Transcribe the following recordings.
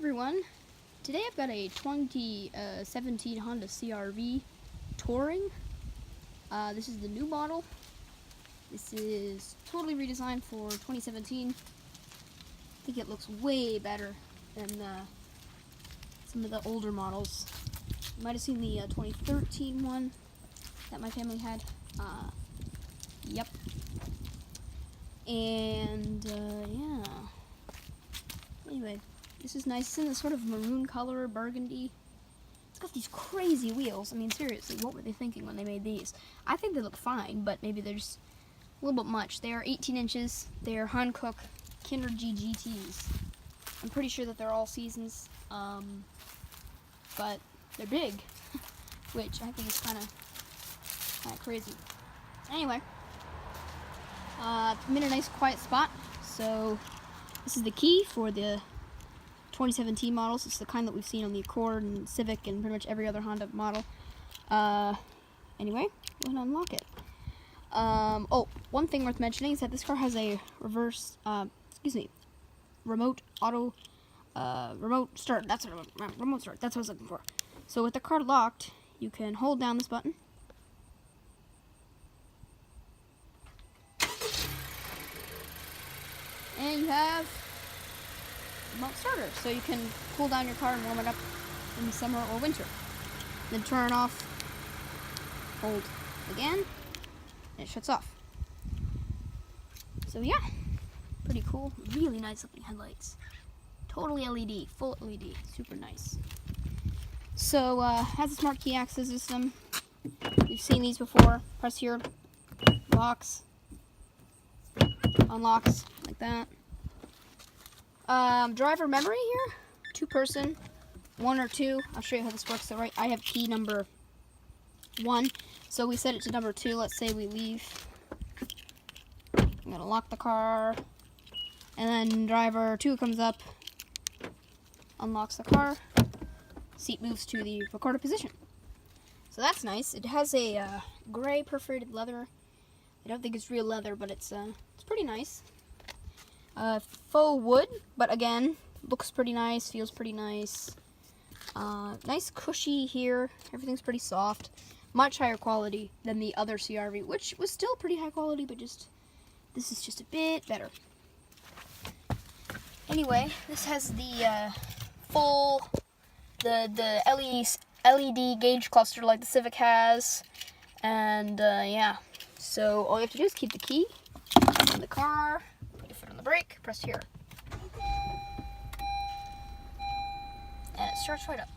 everyone, today I've got a 2017 Honda CR-V Touring. This is the new model. This is totally redesigned for 2017. I think it looks way better than some of the older models. You might have seen the 2013 one that my family had. Yep. And yeah. Anyway, this is nice. It's in this sort of maroon color, burgundy. It's got these crazy wheels. I mean, seriously, what were they thinking when they made these? I think they look fine, but maybe they're just a little bit much. They are 18 inches. They're Hankook Kinder GTs. I'm pretty sure that they're all seasons, but they're big, which I think is kind of crazy. Anyway, I'm in a nice quiet spot, so this is the key for the 2017 models. It's the kind that we've seen on the Accord and Civic and pretty much every other Honda model. Anyway, we're going to unlock it. Oh, one thing worth mentioning is that this car has a remote start. That's what remote start. That's what I was looking for. So with the car locked, you can hold down this button. And you have remote starter, so you can cool down your car and warm it up in the summer or winter. Then turn it off, hold again, and it shuts off. So yeah, pretty cool. Really nice looking headlights. Totally LED, full LED, super nice. So has a smart key access system. We've seen these before. Press here, locks, unlocks like that. Driver memory here, 2-person, 1 or 2. I'll show you how this works. So right, I have key number 1, so we set it to number 2. Let's say we leave. I'm gonna lock the car, and then driver 2 comes up, unlocks the car, seat moves to the recorder position. So that's nice. It has a gray perforated leather. I don't think it's real leather, but it's pretty nice. Faux wood, but again, looks pretty nice, feels pretty nice. Nice cushy here. Everything's pretty soft. Much higher quality than the other CR-V, which was still pretty high quality, but this is just a bit better. Anyway, this has the the LED gauge cluster like the Civic has, and yeah. So all you have to do is keep the key in the car. On the brake, press here, and it starts right up.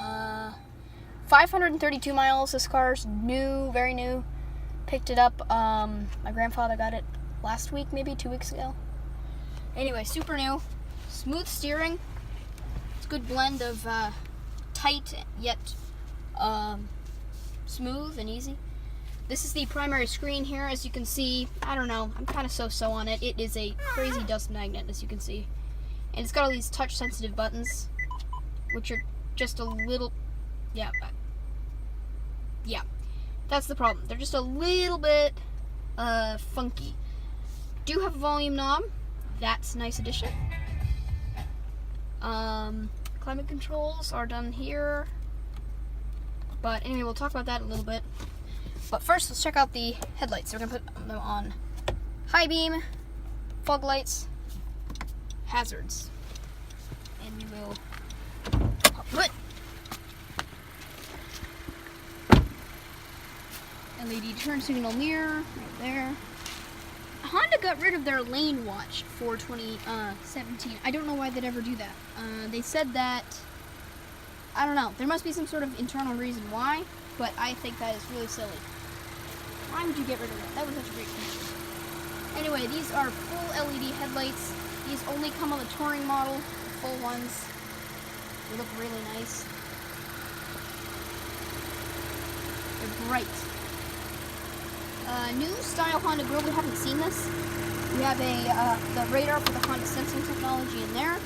Uh, 532 miles. This car's new, very new. Picked it up. My grandfather got it last week, maybe 2 weeks ago. Anyway, super new. Smooth steering. It's a good blend of tight yet smooth and easy. This is the primary screen here. As you can see, I don't know, I'm kind of so-so on it. It is a crazy dust magnet, as you can see. And it's got all these touch-sensitive buttons, which are just a little, yeah, that's the problem. They're just a little bit funky. Do have a volume knob. That's a nice addition. Climate controls are done here. But anyway, we'll talk about that in a little bit. But first, let's check out the headlights. So we're going to put them on high beam, fog lights, hazards. And we will put LED turn signal mirror right there. Honda got rid of their lane watch for 2017. I don't know why they'd ever do that. They said that, I don't know, there must be some sort of internal reason why, but I think that is really silly. Why would you get rid of that? That was such a great feature. Anyway, these are full LED headlights. These only come on the Touring model, the full ones. They look really nice. They're bright. New style Honda grille. We haven't seen this. We have the radar for the Honda sensing technology in there.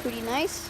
Pretty nice.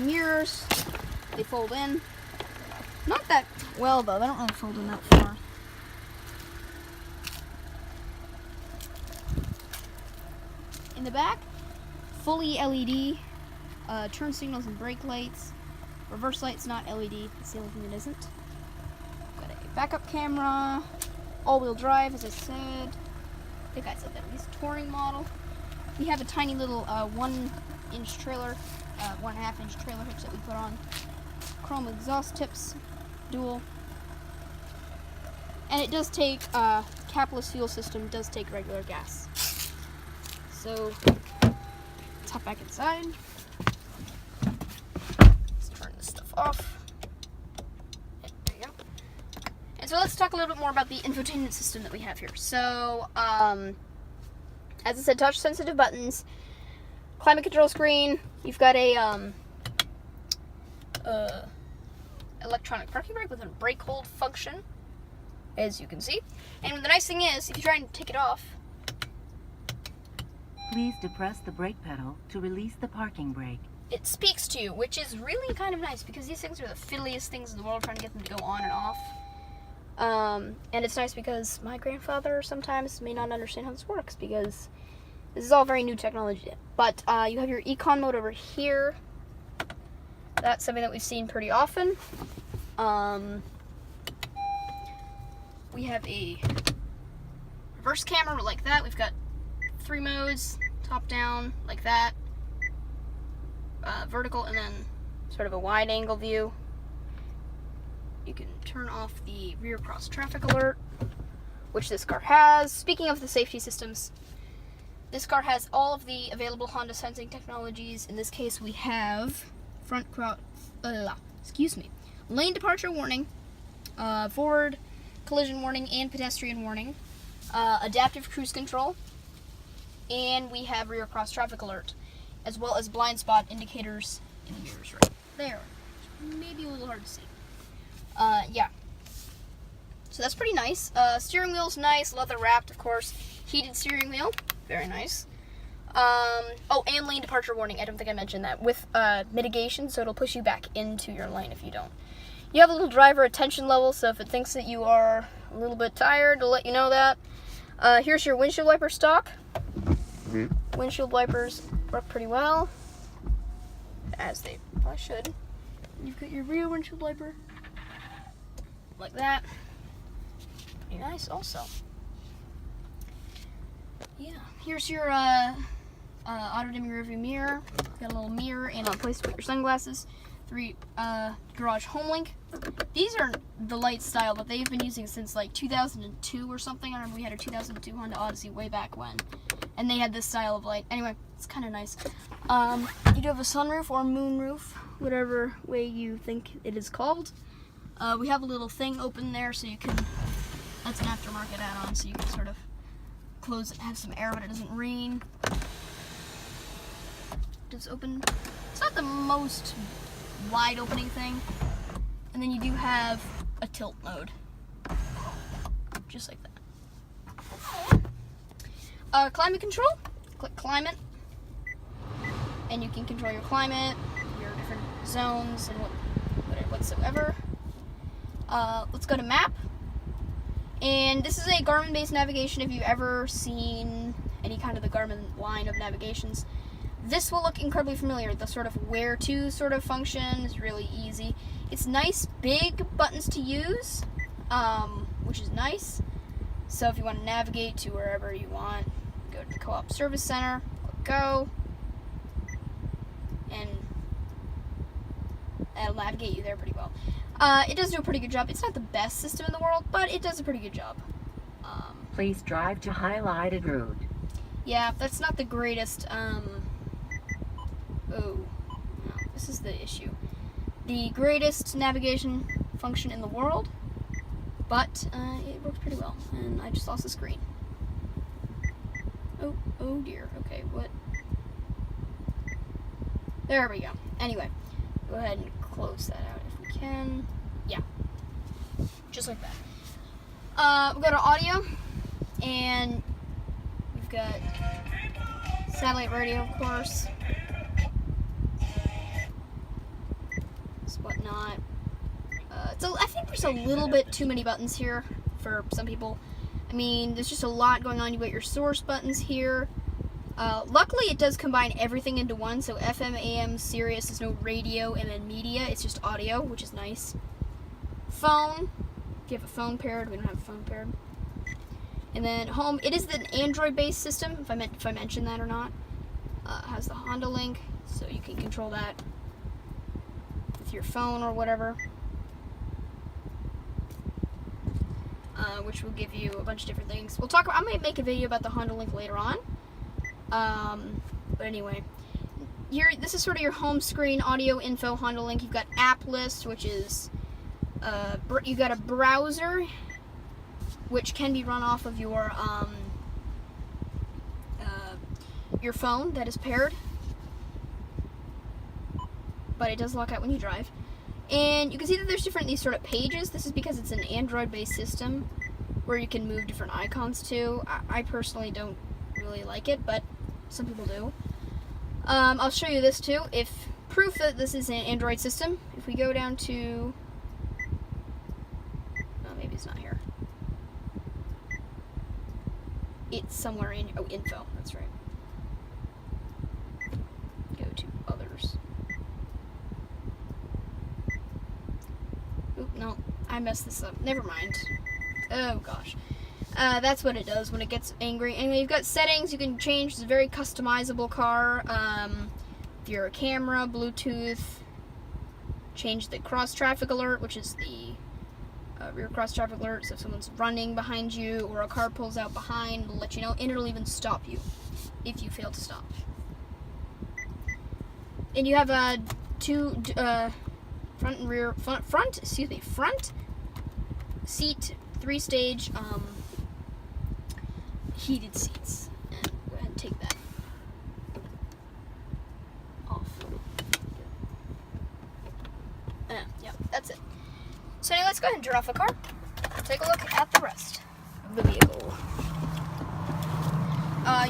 Mirrors, they fold in. Not that well though, they don't really fold in that far. In the back, fully LED, turn signals and brake lights. Reverse light's not LED, that's the only thing that isn't. Got a backup camera, all-wheel drive, as I said. I think I said that, at least touring model. We have a tiny little 1-inch trailer, 1.5-inch trailer hitch that we put on. Chrome exhaust tips, dual. And it does take, capless fuel system does take regular gas. So, let's hop back inside. Let's turn this stuff off. There you go. And so let's talk a little bit more about the infotainment system that we have here. So, as I said, touch sensitive buttons, climate control screen. You've got a electronic parking brake with a brake hold function, as you can see. And the nice thing is, if you try and take it off, please depress the brake pedal to release the parking brake. It speaks to you, which is really kind of nice because these things are the fiddliest things in the world, trying to get them to go on and off. And it's nice because my grandfather sometimes may not understand how this works because this is all very new technology. But you have your econ mode over here. That's something that we've seen pretty often. We have a reverse camera like that. We've got 3 modes, top down, like that, vertical, and then sort of a wide angle view. You can turn off the rear cross traffic alert, which this car has. Speaking of the safety systems, this car has all of the available Honda sensing technologies. In this case, we have lane departure warning, forward collision warning and pedestrian warning, adaptive cruise control, and we have rear cross traffic alert, as well as blind spot indicators in the mirrors right there. Maybe a little hard to see. Yeah. So that's pretty nice. Steering wheel's nice, leather wrapped, of course. Heated steering wheel, very nice. Oh, and lane departure warning. I don't think I mentioned that. With mitigation, so it'll push you back into your lane if you don't. You have a little driver attention level, so if it thinks that you are a little bit tired, it'll let you know that. Here's your windshield wiper stock. Windshield wipers work pretty well, as they probably should. You've got your rear windshield wiper, like that. Pretty nice also. Yeah, here's your auto-dimming rearview mirror. Got a little mirror and a place to put your sunglasses. 3 garage home link. These are the light style that they've been using since like 2002 or something. I remember we had a 2002 Honda Odyssey way back when, and they had this style of light. Anyway, it's kind of nice. You do have a sunroof or moonroof, whatever way you think it is called. We have a little thing open there, so you can. That's an aftermarket add-on, so you can sort of close it, have some air, but it doesn't rain. It's open. It's not the most wide opening thing. And then you do have a tilt mode, just like that. Climate control. Click climate, and you can control your climate, your different zones, and whatsoever. Let's go to map. And this is a Garmin-based navigation. If you've ever seen any kind of the Garmin line of navigations, this will look incredibly familiar. The sort of where to sort of function is really easy. It's nice big buttons to use, which is nice. So if you want to navigate to wherever you want, go to the Co-op Service Center, click go, and that'll navigate you there pretty well. It does do a pretty good job. It's not the best system in the world, but it does a pretty good job. Please drive to highlighted route. Yeah, that's not the greatest, oh, no, this is the issue. The greatest navigation function in the world, but it works pretty well, and I just lost the screen. Oh dear, okay, what? There we go. Anyway, go ahead and close that out if we can. Yeah, just like that. We've got our audio, and we've got satellite radio, of course. whatnot. I think there's a little bit too many buttons here for some people. I mean, there's just a lot going on. You've got your source buttons here. Luckily, it does combine everything into one, so FM, AM, Sirius, there's no radio, and then media, it's just audio, which is nice. Phone, if you have a phone paired, we don't have a phone paired. And then home, it is an Android-based system, if I mentioned that or not. It has the Honda Link, so you can control that with your phone or whatever. Which will give you a bunch of different things. I might make a video about the Honda Link later on. But anyway, here, this is sort of your home screen, audio info, Honda Link. You've got app list, which is, you got a browser, which can be run off of your phone that is paired, but it does lock out when you drive. And you can see that there's these sort of pages. This is because it's an Android-based system where you can move different icons to. I personally don't really like it, but some people do. I'll show you this too. If proof that this is an Android system, if we go down to, oh, maybe it's not here. It's somewhere in, oh, info, that's right. Go to others. Oop, no, I messed this up. Never mind. Oh gosh. That's what it does when it gets angry. Anyway, you've got settings you can change. It's a very customizable car. If you're a camera, Bluetooth, change the cross traffic alert, which is the rear cross traffic alert. So if someone's running behind you or a car pulls out behind, it'll let you know, and it'll even stop you if you fail to stop. And you have two front and rear front seat, 3-stage heated seats. And go ahead and take that off. Yeah, that's it. So anyway, let's go ahead and turn off the car. Take a look at the rest of the vehicle.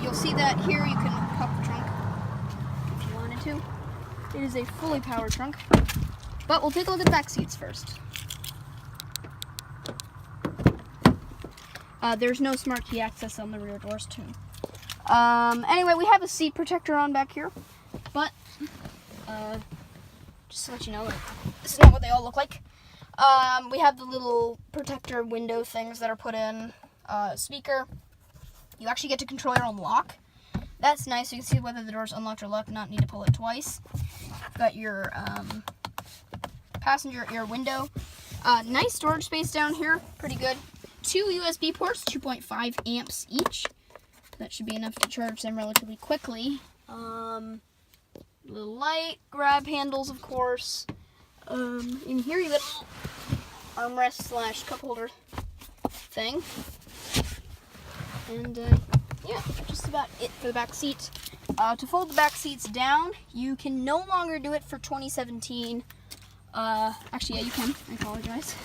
You'll see that here you can pop the trunk if you wanted to. It is a fully powered trunk. But we'll take a look at the back seats first. There's no smart key access on the rear doors too. Anyway, we have a seat protector on back here, but just to let you know, this is not what they all look like. We have the little protector window things that are put in. Speaker. You actually get to control your own lock. That's nice. You can see whether the door's unlocked or locked, not need to pull it twice. Got your passenger ear window. Nice storage space down here. Pretty good. 2 USB ports, 2.5 amps each. That should be enough to charge them relatively quickly. Little light, grab handles, of course. In here you got armrest / cup holder thing. And yeah, just about it for the back seat. To fold the back seats down, you can no longer do it for 2017. Actually, yeah, you can. I apologize.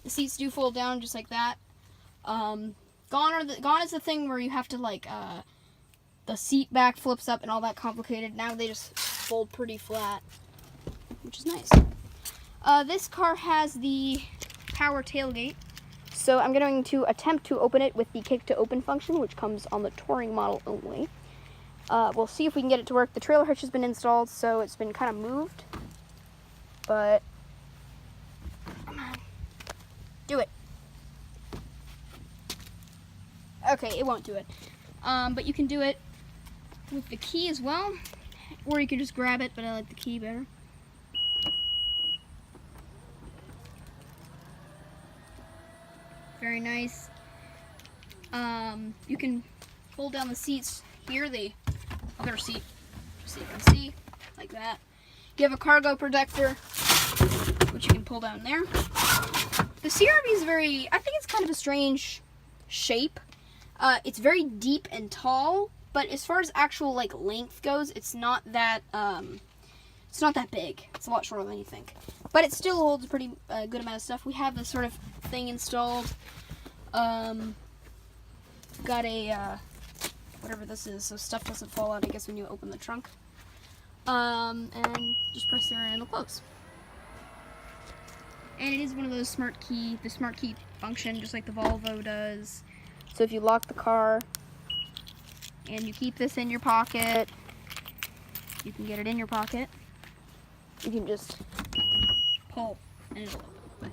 The seats do fold down just like that. Gone is the thing where you have to the seat back flips up and all that complicated. Now they just fold pretty flat, which is nice. This car has the power tailgate, so I'm going to attempt to open it with the kick to open function, which comes on the touring model only. We'll see if we can get it to work. The trailer hitch has been installed, so it's been kind of moved, but come on, do it. Okay, it won't do it, but you can do it with the key as well, or you can just grab it, but I like the key better. Very nice. You can fold down the seats here, the other seat, just so you can see, like that. You have a cargo protector, which you can pull down there. The CR-V is I think it's kind of a strange shape. It's very deep and tall, but as far as actual length goes, it's not that big. It's a lot shorter than you think, but it still holds a pretty good amount of stuff. We have this sort of thing installed. Got a whatever this is, so stuff doesn't fall out, I guess, when you open the trunk. And just press there and it'll close. And it is one of those the smart key function, just like the Volvo does. So if you lock the car and you keep this in your pocket, you can get it in your pocket. You can just pull and it'll open.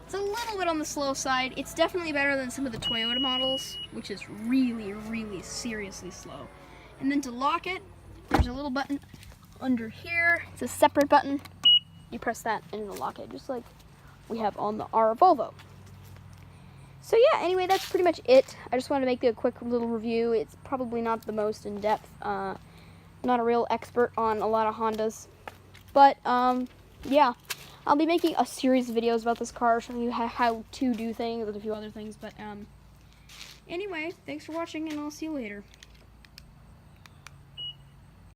It's a little bit on the slow side. It's definitely better than some of the Toyota models, which is really, really seriously slow. And then to lock it, there's a little button under here. It's a separate button. You press that and it'll lock it, just like we have on our Volvo. So yeah, anyway, that's pretty much it. I just wanted to make a quick little review. It's probably not the most in-depth. Not a real expert on a lot of Hondas. But, yeah. I'll be making a series of videos about this car, showing you how to do things and a few other things. But, anyway, thanks for watching, and I'll see you later.